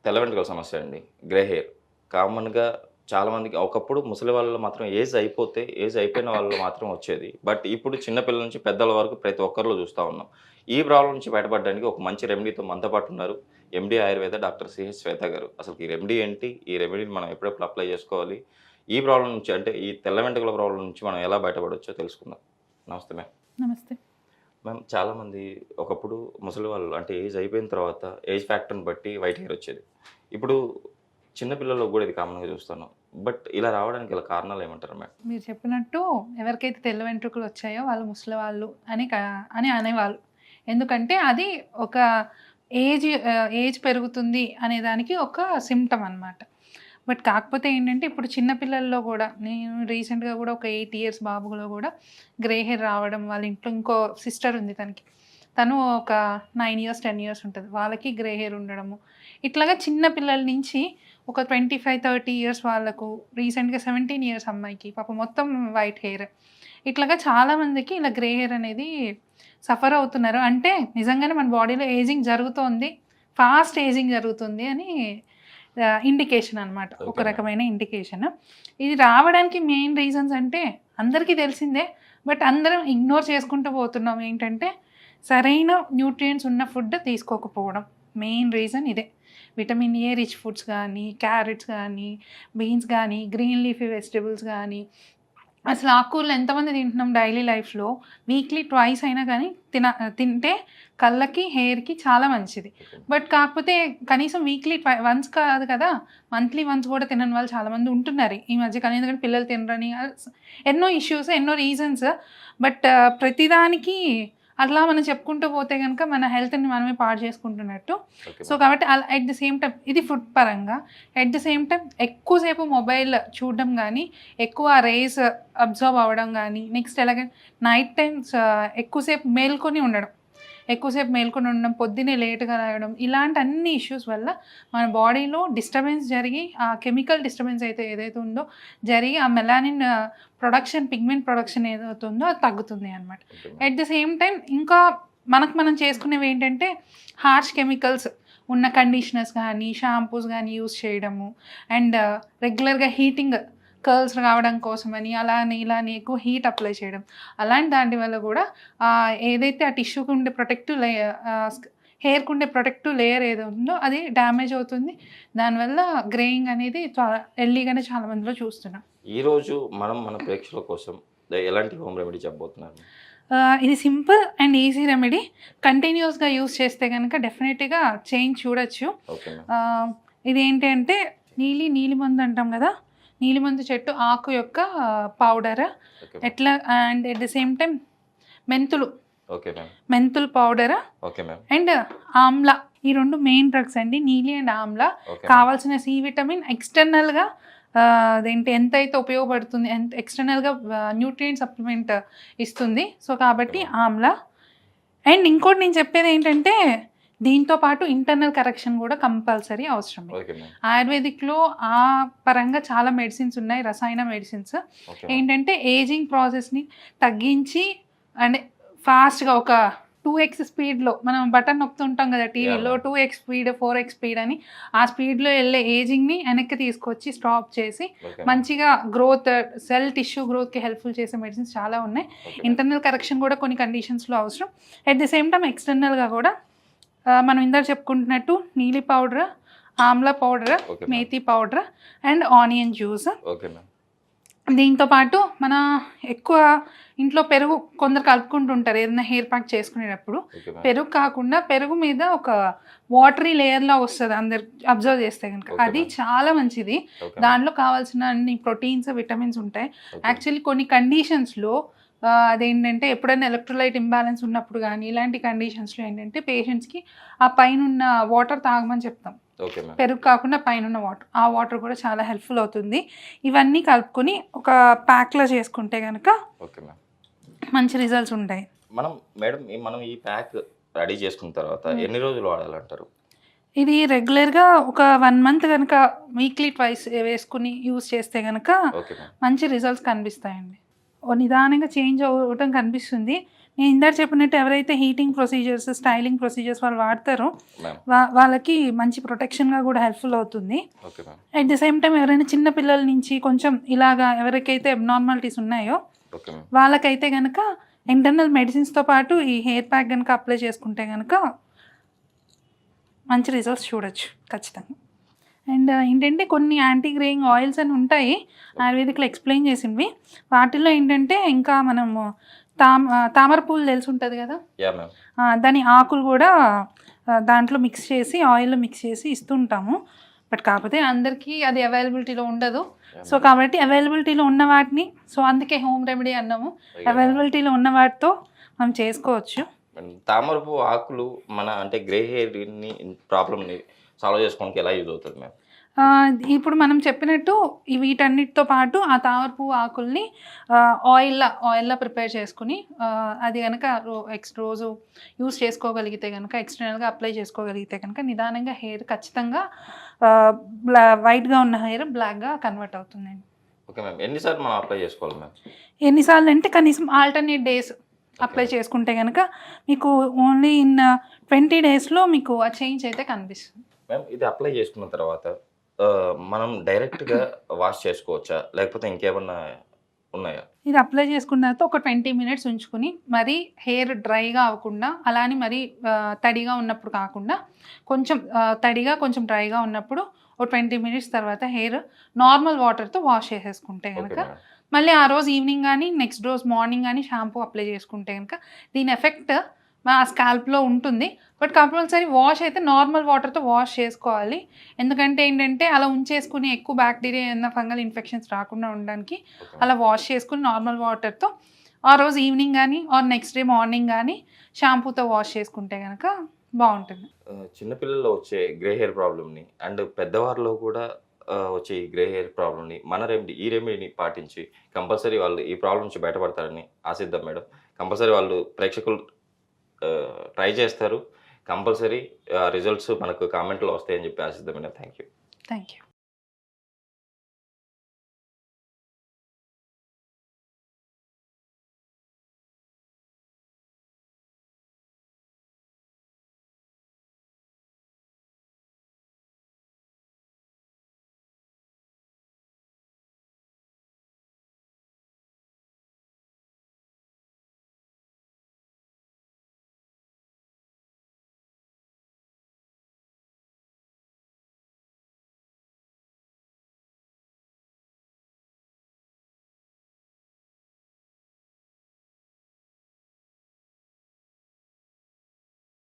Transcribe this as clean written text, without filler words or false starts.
తెల్ల వెంట్రుకల సమస్య అండి. Grey hair. కామన్‌గా చాలామందికి ఒకప్పుడు ముసలి వాళ్ళలో మాత్రం ఏజ్ అయిపోయిన వాళ్ళలో మాత్రం వచ్చేది. బట్ ఇప్పుడు చిన్న పిల్లల నుంచి పెద్దల వరకు ప్రతి ఒక్కరిలో చూస్తా ఉన్నాం. ఈ ప్రాబ్లమ్ నుంచి బయటపడడానికి ఒక మంచి రెమెడీతో మనతో పాటు ఉన్నారు. ఎండీ ఆయుర్వేద డాక్టర్ సిహెచ్ శ్వేత గారు. అసలు ఈ రెమెడీ ఏంటి? ఈ రెమెడీని మనం ఎప్పుడెప్పుడు అప్లై చేసుకోవాలి? ఈ ప్రాబ్లమ్ నుంచి అంటే ఈ తెల్ల వెంట్రుకల ప్రాబ్లమ్ నుంచి మనం ఎలా బయటపడొచ్చో తెలుసుకుందాం. నమస్తే మ్యామ్. నమస్తే. మ్యామ్ చాలామంది ఒకప్పుడు ముసలి వాళ్ళు అంటే ఏజ్ అయిపోయిన తర్వాత ఏజ్ ఫ్యాక్టర్‌ని బట్టి వైట్ హెయిర్ వచ్చేది. ఇప్పుడు చిన్న పిల్లల్లో కూడా ఇది కామన్‌గా చూస్తున్నాం. బట్ ఇలా రావడానికి గల కారణాలు ఏమంటారు మేడం? మీరు చెప్పినట్టు ఎవరికైతే తెల్ల వెంట్రుకలు వచ్చాయో వాళ్ళు ముసలివాళ్ళు అని అనేవాళ్ళు. ఎందుకంటే అది ఒక ఏజ్ పెరుగుతుంది అనే దానికి ఒక సిమ్టమ్ అనమాట. బట్ కాకపోతే ఏంటంటే ఇప్పుడు చిన్న పిల్లల్లో కూడా నేను రీసెంట్గా కూడా ఒక 8 ఇయర్స్ బాబులో కూడా గ్రే హెయిర్ రావడం, వాళ్ళ ఇంట్లో ఇంకో సిస్టర్ ఉంది తను ఒక 9 ఇయర్స్ 10 ఇయర్స్ ఉంటుంది, వాళ్ళకి గ్రే హెయిర్ ఉండడము. ఇట్లాగా చిన్న పిల్లల నుంచి ఒక 25-30 ఇయర్స్ వాళ్ళకు, రీసెంట్గా 17 ఇయర్స్ అమ్మాయికి పాప మొత్తం వైట్ హెయిర్. ఇట్లాగా చాలామందికి ఇలా గ్రే హెయిర్ అనేది సఫర్ అవుతున్నారు. అంటే నిజంగానే మన బాడీలో ఏజింగ్ జరుగుతోంది, ఫాస్ట్ ఏజింగ్ జరుగుతుంది అని ఇండికేషన్ అనమాట, ఒక రకమైన ఇండికేషన్. ఇది రావడానికి మెయిన్ రీజన్స్ అంటే అందరికీ తెలిసిందే, బట్ అందరం ఇగ్నోర్ చేసుకుంటూ పోతున్నాం. ఏంటంటే సరైన న్యూట్రియంట్స్ ఉన్న ఫుడ్ తీసుకోకపోవడం మెయిన్ రీజన్ ఇదే. విటమిన్ ఏ రిచ్ ఫుడ్స్ కానీ, క్యారెట్స్ కానీ, బీన్స్ కానీ, గ్రీన్ లీఫీ వెజిటబుల్స్ కానీ, అసలు ఆకుకూరలు ఎంతమంది తింటున్నాం డైలీ లైఫ్లో. వీక్లీ ట్వైస్ అయినా కానీ తింటే కళ్ళకి హెయిర్కి చాలా మంచిది. బట్ కాకపోతే కనీసం వీక్లీ వన్స్ కాదు కదా, మంత్లీ వన్స్ కూడా తినని వాళ్ళు చాలామంది ఉంటున్నారు ఈ మధ్య. కానీ ఎందుకంటే పిల్లలు తినరని ఎన్నో ఇష్యూస్, ఎన్నో రీజన్స్. బట్ ప్రతిదానికి అట్లా మనం చెప్పుకుంటూ పోతే కనుక మన హెల్త్ని మనమే పాడు చేసుకుంటున్నట్టు. సో కాబట్టి అలా అట్ ద సేమ్ టైం ఇది ఫుడ్ పరంగా, అట్ ద సేమ్ టైం ఎక్కువసేపు మొబైల్ చూడడం కానీ, ఎక్కువ రేస్ అబ్జర్వ్ అవ్వడం కానీ, నెక్స్ట్ ఎలాగ నైట్ టైమ్స్ ఎక్కువసేపు మేల్కొని ఉండడం, పొద్దున్నే లేట్గా రాయడం, ఇలాంటి అన్ని ఇష్యూస్ వల్ల మన బాడీలో డిస్టర్బెన్స్ జరిగి, ఆ కెమికల్ డిస్టర్బెన్స్ ఏదైతే ఉందో జరిగి, ఆ మెలానిన్ ప్రొడక్షన్, పిగ్మెంట్ ప్రొడక్షన్ ఏదైతే ఉందో అది తగ్గుతుంది అనమాట. అట్ ద సేమ్ టైం ఇంకా మనం చేసుకునేవి ఏంటంటే హార్ష్ కెమికల్స్ ఉన్న కండిషనర్స్ కానీ, షాంపూస్ కానీ యూస్ చేయడము, అండ్ రెగ్యులర్గా హీటింగ్ కర్ల్స్ రావడం కోసమని అలానే ఇలానే ఎక్కువ హీట్ అప్లై చేయడం, అలాంటి దాని వల్ల కూడా ఏదైతే ఆ టిష్యూకి ఉండే ప్రొటెక్టివ్ హెయిర్కి ఉండే ప్రొటెక్టివ్ లేయర్ ఏదో ఉందో అది డ్యామేజ్ అవుతుంది. దానివల్ల గ్రేయింగ్ అనేది ఎర్లీగానే చాలా మందిలో చూస్తున్నాం. ఈరోజు మనం మన ప్రేక్షకుల కోసం ఎలాంటి హోమ్ రెమెడీ చెప్పబోతున్నారు? ఇది సింపుల్ అండ్ ఈజీ రెమెడీ. కంటిన్యూస్గా యూస్ చేస్తే కనుక డెఫినెట్గా చేంజ్ చూడొచ్చు. ఇది ఏంటి అంటే నీలిమందు అంటాం కదా, నీలిమందు చెట్టు ఆకు యొక్క పౌడర్, ఎట్లా and at the same time మెంతులు పౌడర్ అండ్ ఆమ్లా, ఈ రెండు మెయిన్ డ్రగ్స్ అండి. నీలి అండ్ ఆమ్లా కావాల్సిన సి విటమిన్ ఎక్స్టర్నల్గా అదేంటి ఎంతైతే ఉపయోగపడుతుంది, ఎక్స్టర్నల్గా న్యూట్రియంట్ సప్లిమెంట్ ఇస్తుంది. సో కాబట్టి ఆమ్లా. అండ్ ఇంకోటి నేను చెప్పేది ఏంటంటే దీంతో పాటు ఇంటర్నల్ కరెక్షన్ కూడా కంపల్సరీ అవసరం. ఆయుర్వేదిక్లో ఆ పరంగా చాలా మెడిసిన్స్ ఉన్నాయి, రసాయన మెడిసిన్స్. ఏంటంటే ఏజింగ్ ప్రాసెస్ని తగ్గించి అండ్ ఫాస్ట్గా ఒక 2x స్పీడ్లో మనం బటన్ నొక్కుతుంటాం కదా టీవీలో, 2x స్పీడ్ 4x స్పీడ్ అని, ఆ స్పీడ్లో వెళ్ళే ఏజింగ్ని వెనక్కి తీసుకొచ్చి స్టాప్ చేసి మంచిగా గ్రోత్, సెల్ టిష్యూ గ్రోత్కి హెల్ప్ఫుల్ చేసే మెడిసిన్స్ చాలా ఉన్నాయి. ఇంటర్నల్ కరెక్షన్ కూడా కొన్ని కండిషన్స్లో అవసరం. అట్ ది సేమ్ టైం ఎక్స్టర్నల్గా కూడా మనం ఇందాక చెప్పుకుంటున్నట్టు నీలి powder, Amla powder, methi powder and onion juice. దీంతో పాటు మన ఎక్కువ ఇంట్లో పెరుగు కొందరు కలుపుకుంటుంటారు ఏదైనా హెయిర్ ప్యాక్ చేసుకునేటప్పుడు. పెరుగు కాకుండా పెరుగు మీద ఒక వాటరీ లేయర్లా వస్తుంది, అందరు అబ్జర్వ్ చేస్తే కనుక అది చాలా మంచిది. దాంట్లో కావాల్సిన అన్ని ప్రోటీన్స్, విటమిన్స్ ఉంటాయి. యాక్చువల్లీ కొన్ని కండిషన్స్లో అదేంటంటే ఎప్పుడైనా ఎలక్ట్రోలైట్ ఇంబ్యాలెన్స్ ఉన్నప్పుడు కానీ ఇలాంటి కండిషన్స్లో ఏంటంటే పేషెంట్స్కి ఆ పైన వాటర్ తాగమని చెప్తాం. పెరుగు కాకుండా పైన వాటర్, ఆ వాటర్ కూడా చాలా హెల్ప్ఫుల్ అవుతుంది. ఇవన్నీ కలుపుకొని ఒక ప్యాక్లో చేసుకుంటే కనుక మంచి రిజల్ట్స్ ఉంటాయి. మనం ఈ ప్యాక్ రెడీ చేసుకున్న తర్వాత ఎన్ని రోజులు వాడాలంటారు? ఇది రెగ్యులర్గా ఒక 1 మంత్ కనుక వీక్లీ ట్వైస్ వేసుకుని యూస్ చేస్తే కనుక మంచి రిజల్ట్స్ కనిపిస్తాయండి. నిదానంగా చేంజ్ అవ్వటం కనిపిస్తుంది. నేను ఇందాక చెప్పినట్టు ఎవరైతే హీటింగ్ ప్రొసీజర్స్, స్టైలింగ్ ప్రొసీజర్స్ వాళ్ళు వాడతారో మ్యామ్. వాళ్ళకి మంచి ప్రొటెక్షన్గా కూడా హెల్ప్ఫుల్ అవుతుంది. Okay ma'am. At the same time ఎవరైనా చిన్న పిల్లల నుంచి కొంచెం ఇలాగా ఎవరికైతే అబ్నార్మాలిటీస్ ఉన్నాయో ఓకే మ్యామ్. వాళ్ళకైతే కనుక ఇంటర్నల్ మెడిసిన్స్తో పాటు ఈ హెయిర్ ప్యాక్ కనుక అప్లై చేసుకుంటే కనుక మంచి రిజల్ట్స్ చూడొచ్చు ఖచ్చితంగా. అండ్ ఏంటంటే కొన్ని యాంటీ గ్రేయింగ్ ఆయిల్స్ అని ఉంటాయి ఆయుర్వేదిక్లో ఎక్స్ప్లెయిన్ చేసినవి. వాటిల్లో ఏంటంటే ఇంకా మనము తామర పూలు తెలిసి ఉంటుంది కదా, యా మ్యామ్. దాని ఆకులు కూడా దాంట్లో మిక్స్ చేసి ఆయిల్లో మిక్స్ చేసి ఇస్తుంటాము. బట్ కాకపోతే అందరికీ అది అవైలబిలిటీలో ఉండదు. సో కాబట్టి అవైలబిలిటీలో ఉన్న వాటిని, సో అందుకే హోమ్ రెమెడీ అన్నాము, అవైలబిలిటీలో ఉన్న వాటితో మనం చేసుకోవచ్చు. తామరపు ఆకులు మన అంటే గ్రే హెయిర్ని ప్రాబ్లమ్ని సాల్వ్ చేసుకోవడానికి ఎలా యూజ్ అవుతుంది మ్యామ్? ఇప్పుడు మనం చెప్పినట్టు వీటన్నిటితో పాటు ఆ తామరపువ్వు ఆకుల్ని ఆయిల్లో ప్రిపేర్ చేసుకుని అది కనుక రోజు యూస్ చేసుకోగలిగితే కనుక, ఎక్స్టర్నల్గా అప్లై చేసుకోగలిగితే కనుక నిదానంగా హెయిర్ ఖచ్చితంగా వైట్గా ఉన్న హెయిర్ బ్లాక్గా కన్వర్ట్ అవుతుందండి. Okay ma'am. ఎన్నిసార్లు మనం అప్లై చేసుకోవాలి మ్యామ్? ఎన్నిసార్లు అంటే కనీసం ఆల్టర్నేట్ డేస్ అప్లై చేసుకుంటే కనుక మీకు ఓన్లీ ఇన్ 20 daysలో మీకు ఆ చేంజ్ అయితే కనిపిస్తుంది. మ్యామ్, ఇది అప్లై చేసుకున్న తర్వాత మనం డైరెక్ట్గా వాష్ చేసుకోవచ్చా, లేకపోతే ఇంకేమన్నా ఉన్నాయా? ఇది అప్లై చేసుకున్న తర్వాత ఒక 20 minutes ఉంచుకుని, మరీ హెయిర్ డ్రైగా అవ్వకుండా, అలానే మరీ తడిగా ఉన్నప్పుడు కాకుండా కొంచెం తడిగా కొంచెం డ్రైగా ఉన్నప్పుడు ఒక 20 minutes తర్వాత హెయిర్ నార్మల్ వాటర్తో వాష్ చేసేసుకుంటే కనుక మళ్ళీ ఆ రోజు ఈవినింగ్ కానీ నెక్స్ట్ రోజు మార్నింగ్ కానీ షాంపూ అప్లై చేసుకుంటే కనుక దీని ఎఫెక్ట్ మా స్కాల్ప్లో ఉంటుంది. బట్ కంపల్సరీ వాష్ అయితే నార్మల్ వాటర్తో వాష్ చేసుకోవాలి. ఎందుకంటే ఏంటంటే అలా ఉంచేసుకుని ఎక్కువ బ్యాక్టీరియా ఏదైనా ఫంగల్ ఇన్ఫెక్షన్స్ రాకుండా ఉండడానికి అలా వాష్ చేసుకుని నార్మల్ వాటర్తో ఆ రోజు ఈవినింగ్ కానీ ఆర్ నెక్స్ట్ డే మార్నింగ్ కానీ షాంపూతో వాష్ చేసుకుంటే కనుక బాగుంటుంది. చిన్నపిల్లల్లో వచ్చే గ్రే హెయిర్ ప్రాబ్లమ్ని అండ్ పెద్దవారిలో కూడా వచ్చే ఈ గ్రే హెయిర్ ప్రాబ్లమ్ని మన ఈ రెమెడీని పాటించి కంపల్సరీ వాళ్ళు ఈ ప్రాబ్లమ్ నుంచి బయటపడతారని ఆశిద్దాం మేడం. కంపల్సరీ వాళ్ళు ప్రేక్షకులు ట్రై చేస్తారు, కంపల్సరీ రిజల్ట్స్ మనకు కామెంట్లో వస్తాయని చెప్పి ఆశిద్దాం మేడం. Thank you.